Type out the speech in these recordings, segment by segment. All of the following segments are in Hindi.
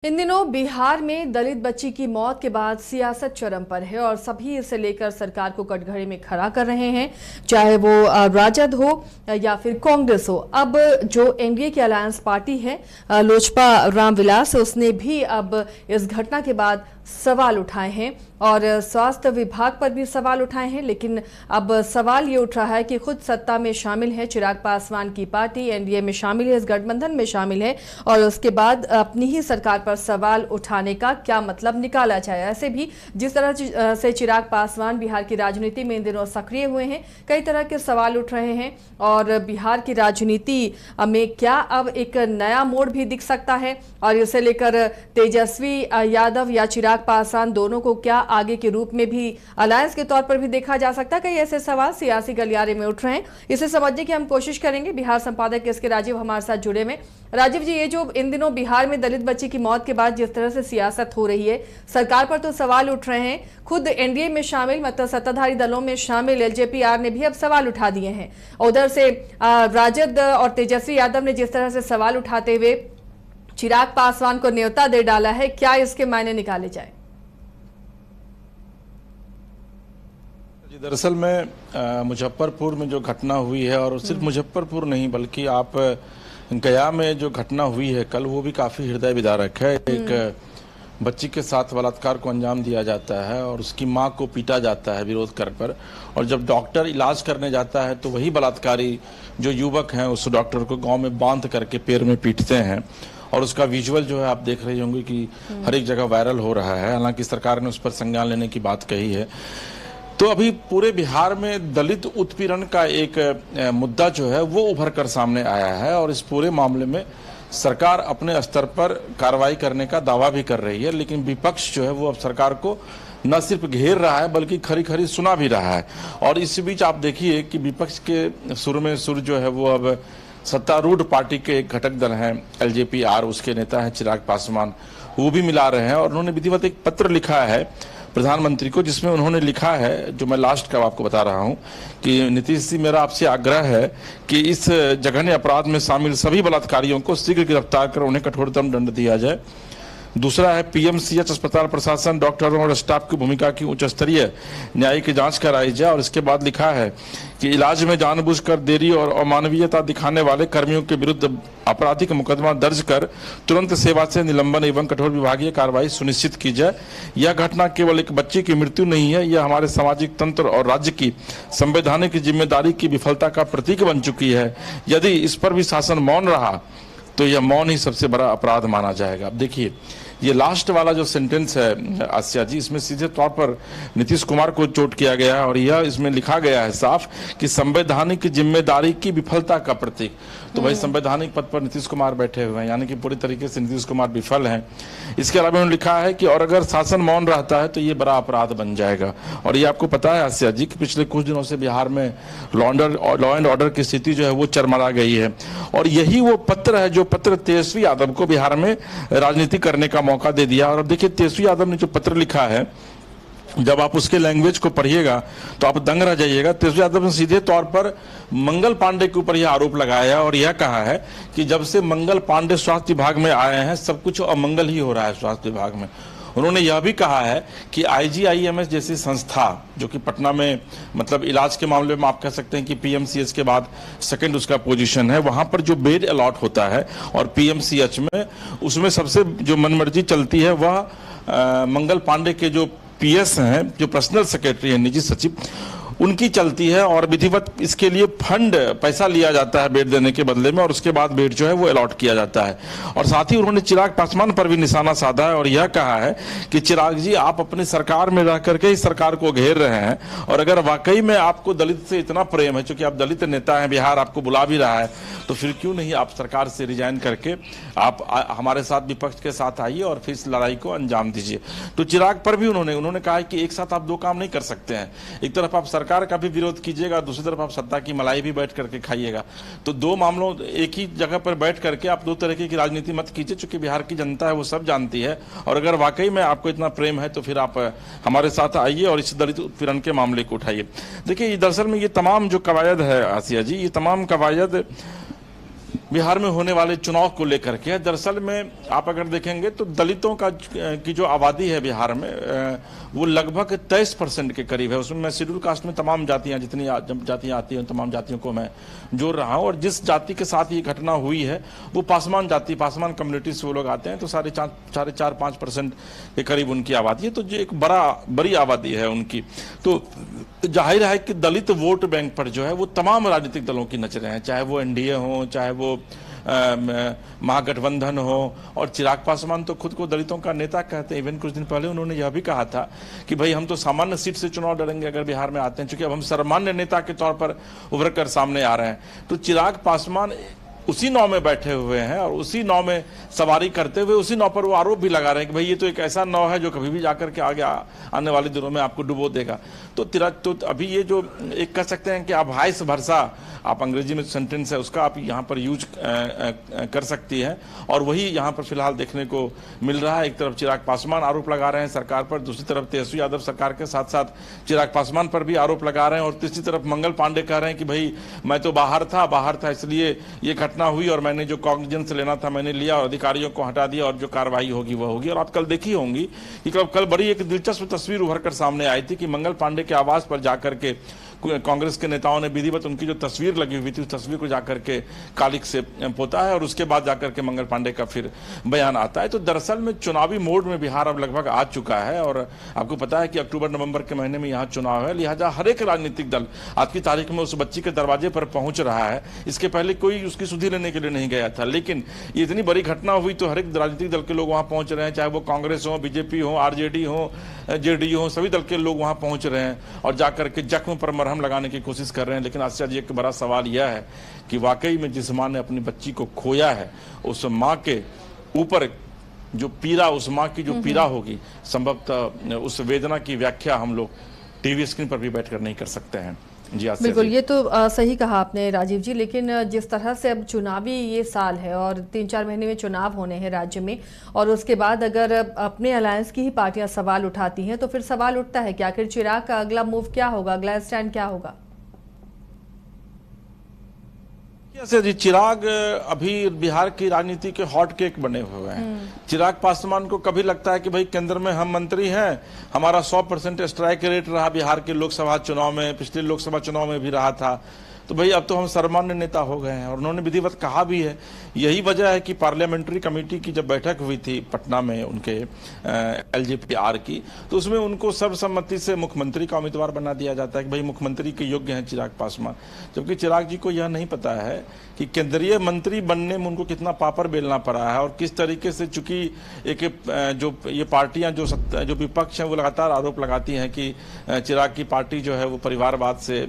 इन दिनों बिहार में दलित बच्ची की मौत के बाद सियासत चरम पर है और सभी इसे लेकर सरकार को कटघरे में खड़ा कर रहे हैं, चाहे वो राजद हो या फिर कांग्रेस हो। अब जो एनडीए की अलायंस पार्टी है लोजपा रामविलास, उसने भी अब इस घटना के बाद सवाल उठाए हैं और स्वास्थ्य विभाग पर भी सवाल उठाए हैं। लेकिन अब सवाल ये उठ रहा है कि खुद सत्ता में शामिल है चिराग पासवान की पार्टी, एनडीए में शामिल है, इस गठबंधन में शामिल है और उसके बाद अपनी ही सरकार पर सवाल उठाने का क्या मतलब निकाला जाए। ऐसे भी जिस तरह से चिराग पासवान बिहार की राजनीति में इन दिनों सक्रिय हुए हैं, कई तरह के सवाल उठ रहे हैं और बिहार की राजनीति में क्या अब एक नया मोड़ भी दिख सकता है और इसे लेकर तेजस्वी यादव या चिराग पासवान दोनों को क्या आगे के रूप में भी अलायंस के तौर पर भी देखा जा सकता है। कई ऐसे सवाल सियासी गलियारे में उठ रहे हैं, इसे समझने की हम कोशिश करेंगे। बिहार संपादक एस के राजीव हमारे साथ जुड़े में। राजीव जी, ये जो इन दिनों बिहार में दलित बच्ची की मौत के बाद जिस तरह से सियासत हो रही है, सरकार पर तो सवाल उठ रहे हैं, खुद एनडीए में शामिल मतलब सत्ताधारी दलों में शामिल एलजेपी-आर ने भी अब सवाल उठा दिए हैं। उधर से राजद और तेजस्वी यादव ने जिस तरह से सवाल उठाते हुए चिराग पासवान को न्योता दे डाला है, क्या इसके मायने निकाले जाए? दरअसल में मुजफ्फरपुर में जो घटना हुई है, और सिर्फ मुजफ्फरपुर नहीं बल्कि आप गया में जो घटना हुई है कल, वो भी काफी हृदय विदारक है। एक बच्ची के साथ बलात्कार को अंजाम दिया जाता है और उसकी मां को पीटा जाता है विरोध कर पर, और जब डॉक्टर इलाज करने जाता है तो वही बलात्कारी जो युवक हैं उस डॉक्टर को गांव में बांध करके पैर में पीटते हैं और उसका विजुअल जो है आप देख रहे होंगे कि हर एक जगह वायरल हो रहा है। हालांकि सरकार ने उस पर संज्ञान लेने की बात कही है। तो अभी पूरे बिहार में दलित उत्पीड़न का एक मुद्दा जो है वो उभर कर सामने आया है और इस पूरे मामले में सरकार अपने स्तर पर कार्रवाई करने का दावा भी कर रही है, लेकिन विपक्ष जो है वो अब सरकार को न सिर्फ घेर रहा है बल्कि खरी खरी सुना भी रहा है। और इस बीच आप देखिए कि विपक्ष के सुर में सुर जो है वो अब सत्तारूढ़ पार्टी के एक घटक दल हैं एलजेपी-आर, उसके नेता हैं चिराग पासवान, वो भी मिला रहे हैं और उन्होंने विधिवत एक पत्र लिखा है प्रधानमंत्री को, जिसमें उन्होंने लिखा है, जो मैं लास्ट का आपको बता रहा हूं, कि नीतीश जी मेरा आपसे आग्रह है कि इस जघन्य अपराध में शामिल सभी बलात्कारियों को शीघ्र गिरफ्तार कर उन्हें कठोरतम दंड दिया जाए। दूसरा है पीएमसीएच अस्पताल प्रशासन, डॉक्टरों और स्टाफ की भूमिका की उच्च स्तरीय न्यायिक जांच कराई जाए। और इसके बाद लिखा है कि इलाज में जानबूझकर देरी और अमानवीयता दिखाने वाले कर्मियों के विरुद्ध आपराधिक मुकदमा दर्ज कर तुरंत सेवा से निलंबन एवं कठोर विभागीय कार्रवाई सुनिश्चित की जाए। यह घटना केवल एक बच्चे की मृत्यु नहीं है, यह हमारे सामाजिक तंत्र और राज्य की संवैधानिक जिम्मेदारी की विफलता का प्रतीक बन चुकी है। यदि इस पर भी शासन मौन रहा तो यह मौन ही सबसे बड़ा अपराध माना जाएगा। अब देखिए, ये लास्ट वाला जो सेंटेंस है आसिया जी, इसमें सीधे तौर पर नीतीश कुमार को चोट किया गया है और यह इसमें लिखा गया है साफ कि संवैधानिक जिम्मेदारी की विफलता का प्रतीक। तो भाई संवैधानिक पद पर नीतीश कुमार बैठे हुए हैं, यानी कि पूरी तरीके से नीतीश कुमार विफल हैं। इसके अलावा उन्होंने लिखा है कि और अगर शासन मौन रहता है तो ये बड़ा अपराध बन जाएगा। और ये आपको पता है आसिया जी कि पिछले कुछ दिनों से बिहार में लॉ एंड ऑर्डर की स्थिति जो है वो चरमरा गई है और यही वो पत्र है जो पत्र तेजस्वी यादव को बिहार में राजनीति करने का मौका दे दिया। और अब देखिए, तेजस्वी यादव ने जो पत्र लिखा है, जब आप उसके लैंग्वेज को पढ़िएगा तो आप दंग रह जाइएगा। तेजस्वी यादव ने सीधे तौर पर मंगल पांडे के ऊपर यह आरोप लगाया है और यह कहा है कि जब से मंगल पांडे स्वास्थ्य विभाग में आए हैं सब कुछ अमंगल ही हो रहा है स्वास्थ्य विभाग में। उन्होंने यह भी कहा है कि आईजीआईएमएस जैसी संस्था जो कि पटना में मतलब इलाज के मामले में आप कह सकते हैं कि पीएमसीएच के बाद सेकंड उसका पोजीशन है, वहां पर जो बेड अलॉट होता है और पीएमसीएच में उसमें सबसे जो मनमर्जी चलती है वह मंगल पांडे के जो पीएस हैं, जो पर्सनल सेक्रेटरी हैं, निजी सचिव, उनकी चलती है और विधिवत इसके लिए फंड पैसा लिया जाता है बेड देने के बदले में और उसके बाद बेड जो है वो अलॉट किया जाता है। और साथ ही उन्होंने चिराग पासवान पर भी निशाना साधा है और यह कहा है कि चिराग जी आप अपनी सरकार में रह करके ही सरकार को घेर रहे हैं और अगर वाकई में आपको दलित से इतना प्रेम है, चूंकि आप दलित नेता हैं, बिहार आपको बुला भी रहा है, तो फिर क्यों नहीं आप सरकार से रिजाइन करके आप हमारे साथ विपक्ष के साथ आइए और फिर इस लड़ाई को अंजाम दीजिए। तो चिराग पर भी उन्होंने कहा कि एक साथ आप दो काम नहीं कर सकते हैं, एक तरफ आप सरकार का भी विरोध कीजिएगा, दूसरी तरफ आप सत्ता की मलाई भी बैठ करके खाइएगा। तो दो मामलों एक ही जगह पर बैठ करके आप दो तरीके की राजनीति मत कीजिए, चूंकि बिहार की जनता है वो सब जानती है। और अगर वाकई में आपको इतना प्रेम है तो फिर आप हमारे साथ आइए और इस दलित उत्पीड़न के मामले को उठाइए। देखिए, दरअसल में ये तमाम जो कवायद है आसिया जी, ये तमाम कवायद बिहार में होने वाले चुनाव को लेकर के है। दरअसल में आप अगर देखेंगे तो दलितों की जो आबादी है बिहार में वो लगभग 23% के करीब है। उसमें मैं शेड्यूल कास्ट में तमाम जातियां जितनी जातियां आती हैं तमाम जातियों को मैं जोड़ रहा हूं, और जिस जाति के साथ ये घटना हुई है वो पासवान जाति, पासवान कम्युनिटी से वो लोग आते हैं, तो 4.5-5% के करीब उनकी आबादी है। तो जो एक बड़ी आबादी है उनकी, तो जाहिर है कि दलित वोट बैंक पर जो है वो तमाम राजनीतिक दलों की नजरें हैं, चाहे वो एनडीए हो, चाहे वो महागठबंधन हो। और चिराग पासवान तो खुद को दलितों का नेता कहते हैं। इवन कुछ दिन पहले उन्होंने यह भी कहा था कि भाई हम तो सामान्य सीट से चुनाव लड़ेंगे अगर बिहार में आते हैं, क्योंकि अब हम सर्वमान्य नेता के तौर पर उभर कर सामने आ रहे हैं। तो चिराग पासवान उसी नाव में बैठे हुए हैं और उसी नाव में सवारी करते हुए उसी नाव पर वो आरोप भी लगा रहे हैं कि भाई ये तो एक ऐसा नाव है जो कभी भी जाकर के आगे आने वाले दिनों में आपको डुबो देगा। तो अभी ये जो एक कह सकते हैं कि आप वाइस वर्सा, आप अंग्रेजी में सेंटेंस है उसका आप यहाँ पर यूज कर सकती है, और वही यहाँ पर फिलहाल देखने को मिल रहा है। एक तरफ चिराग पासवान आरोप लगा रहे हैं सरकार पर, दूसरी तरफ तेजस्वी यादव सरकार के साथ साथ चिराग पासवान पर भी आरोप लगा रहे हैं, और तीसरी तरफ मंगल पांडे कह रहे हैं कि भाई मैं तो बाहर था इसलिए ये घटना हुई और मैंने जो कॉग्निजेंस लेना था मैंने लिया और अधिकारियों को हटा दिया और जो कार्रवाई होगी वह होगी। और आप कल देखी होंगी कि कल बड़ी एक दिलचस्प तस्वीर उभर कर सामने आई थी कि मंगल पांडे के आवास पर जाकर के कांग्रेस के नेताओं ने विधिवत उनकी जो तस्वीर लगी हुई थी उस तस्वीर को जाकर के कालिक से पोता है, और उसके बाद जाकर के मंगल पांडे का फिर बयान आता है। तो दरअसल में चुनावी मोड में बिहार अब लगभग आ चुका है, और आपको पता है कि अक्टूबर नवंबर के महीने में यहाँ चुनाव है, लिहाजा हर एक राजनीतिक दल आज की तारीख में उस बच्ची के दरवाजे पर पहुंच रहा है। इसके पहले कोई उसकी सुधि लेने के लिए नहीं गया था, लेकिन ये इतनी बड़ी घटना हुई तो हर एक राजनीतिक दल के लोग वहां पहुंच रहे हैं, चाहे वो कांग्रेस हो, बीजेपी हो, आरजेडी हो, जेडीयू हो, सभी दल के लोग वहां पहुंच रहे हैं और जाकर के जख्म पर मरहम लगाने की कोशिश कर रहे हैं। लेकिन आश्चर्य जी एक बड़ा सवाल यह है कि वाकई में जिस मां ने अपनी बच्ची को खोया है उस मां के ऊपर जो पीड़ा, उस मां की जो पीड़ा होगी, संभवतः उस वेदना की व्याख्या हम लोग टीवी स्क्रीन पर भी बैठकर नहीं कर सकते हैं। जी बिल्कुल, ये तो सही कहा आपने राजीव जी। लेकिन जिस तरह से अब चुनावी ये साल है और 3-4 महीने में चुनाव होने हैं राज्य में, और उसके बाद अगर अपने अलायंस की ही पार्टियां सवाल उठाती हैं तो फिर सवाल उठता है कि आखिर चिराग का अगला मूव क्या होगा, अगला स्टैंड क्या होगा? जी चिराग अभी बिहार की राजनीति के हॉट केक बने हुए हैं। चिराग पासवान को कभी लगता है कि भाई केंद्र में हम मंत्री हैं, हमारा 100% स्ट्राइक रेट रहा बिहार के लोकसभा चुनाव में, पिछले लोकसभा चुनाव में भी रहा था, तो भाई अब तो हम सर्वमान्य नेता हो गए हैं। और उन्होंने विधिवत कहा भी है। यही वजह है कि पार्लियामेंट्री कमेटी की जब बैठक हुई थी पटना में उनके एलजेपीआर की, तो उसमें उनको सर्वसम्मति से मुख्यमंत्री का उम्मीदवार बना दिया जाता है कि भाई मुख्यमंत्री के योग्य हैं चिराग पासवान। जबकि चिराग जी को यह नहीं पता है कि केंद्रीय मंत्री बनने में उनको कितना पापड़ बेलना पड़ा है, और किस तरीके से, चूंकि एक जो ये पार्टियां जो विपक्ष हैं वो लगातार आरोप लगाती हैं कि चिराग की पार्टी जो है वो परिवारवाद से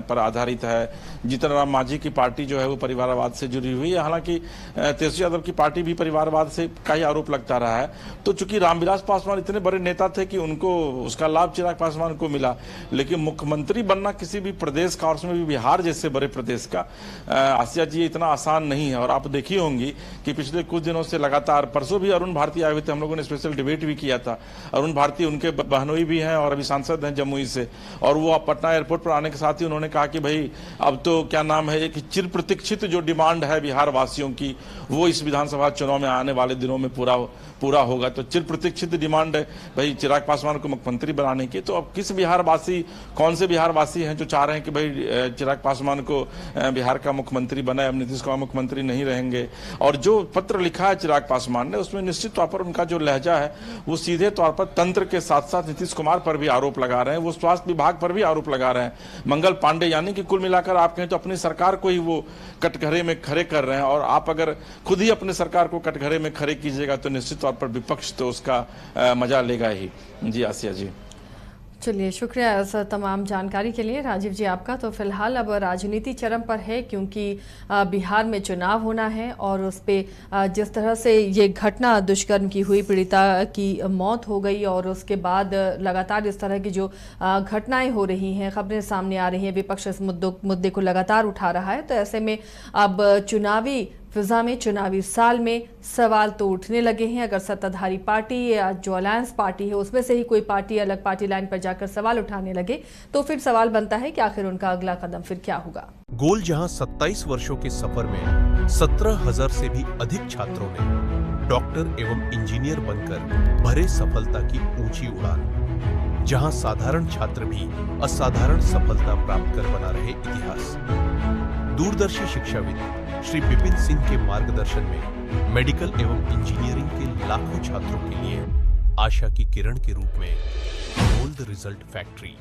पर आधारित है, जीतन राम मांझी की पार्टी जो है वो परिवारवाद से जुड़ी हुई है। हालांकि तेजस्वी यादव की पार्टी भी परिवारवाद से का ही आरोप लगता रहा है। तो चूंकि रामविलास पासवान इतने बड़े नेता थे कि उनको उसका लाभ चिराग पासवान को मिला, लेकिन मुख्यमंत्री बनना किसी भी प्रदेश का, और उसमें भी बिहार जैसे बड़े प्रदेश का, आसिया जी इतना आसान नहीं है। और आप देखी होंगी कि पिछले कुछ दिनों से लगातार, परसों भी अरुण भारती आए हुए थे, हम लोगों ने स्पेशल डिबेट भी किया था। अरुण भारती उनके बहनोई भी हैं और अभी सांसद हैं जमुई से, और वो पटना एयरपोर्ट पर आने के साथ ही उन्होंने कहा कि भाई अब तो क्या नाम है, एक चिर प्रतीक्षित जो डिमांड है बिहार वासियों की वो इस विधानसभा चुनाव में आने वाले दिनों में पूरा होगा। तो चिर प्रतीक्षित डिमांड है भाई चिराग पासवान को मुख्यमंत्री बनाने की। तो अब किस बिहारवासी, कौन से बिहारवासी हैं जो चाह रहे हैं कि भाई चिराग पासवान को बिहार का मुख्यमंत्री बनाए, अब नीतीश कुमार मुख्यमंत्री नहीं रहेंगे। और जो पत्र लिखा है चिराग पासवान ने उसमें निश्चित तौर पर उनका जो लहजा है वो सीधे तौर पर तंत्र के साथ साथ नीतीश कुमार पर भी आरोप लगा रहे हैं, वो स्वास्थ्य विभाग पर भी आरोप लगा रहे हैं, मंगल पांडे, यानी कि कुल मिलाकर आप कहें तो अपनी सरकार को ही वो कटघरे में खड़े कर रहे हैं। और आप अगर खुद ही अपनी सरकार को कटघरे में खड़े कीजिएगा तो निश्चित तौर पर विपक्ष तो उसका मजा लेगा ही। जी आसिया जी। चलिए, शुक्रिया इस तमाम जानकारी के लिए राजीव जी आपका। तो फिलहाल अब राजनीति चरम पर है, क्योंकि बिहार में चुनाव होना है और उस पर जिस तरह से ये घटना दुष्कर्म की हुई, पीड़िता की मौत हो गई, और उसके बाद लगातार इस तरह की जो घटनाएं हो रही हैं, खबरें सामने आ रही हैं, विपक्ष इस मुद्दे को लगातार उठा रहा है। तो ऐसे में अब चुनावी फिजा में चुनावी साल में सवाल तो उठने लगे हैं। अगर सत्ताधारी पार्टी या जो अलायंस पार्टी है उसमें से ही कोई पार्टी अलग पार्टी लाइन पर जाकर सवाल उठाने लगे तो फिर सवाल बनता है कि आखिर उनका अगला कदम फिर क्या होगा। गोल जहां 27 वर्षों के सफर में 17,000 से भी अधिक छात्रों ने डॉक्टर एवं इंजीनियर बनकर भरे सफलता की ऊंची उड़ान, जहां साधारण छात्र भी असाधारण सफलता प्राप्त कर बना रहे इतिहास। दूरदर्शी शिक्षाविद श्री विपिन सिंह के मार्गदर्शन में मेडिकल एवं इंजीनियरिंग के लाखों छात्रों के लिए आशा की किरण के रूप में गोल्ड रिजल्ट फैक्ट्री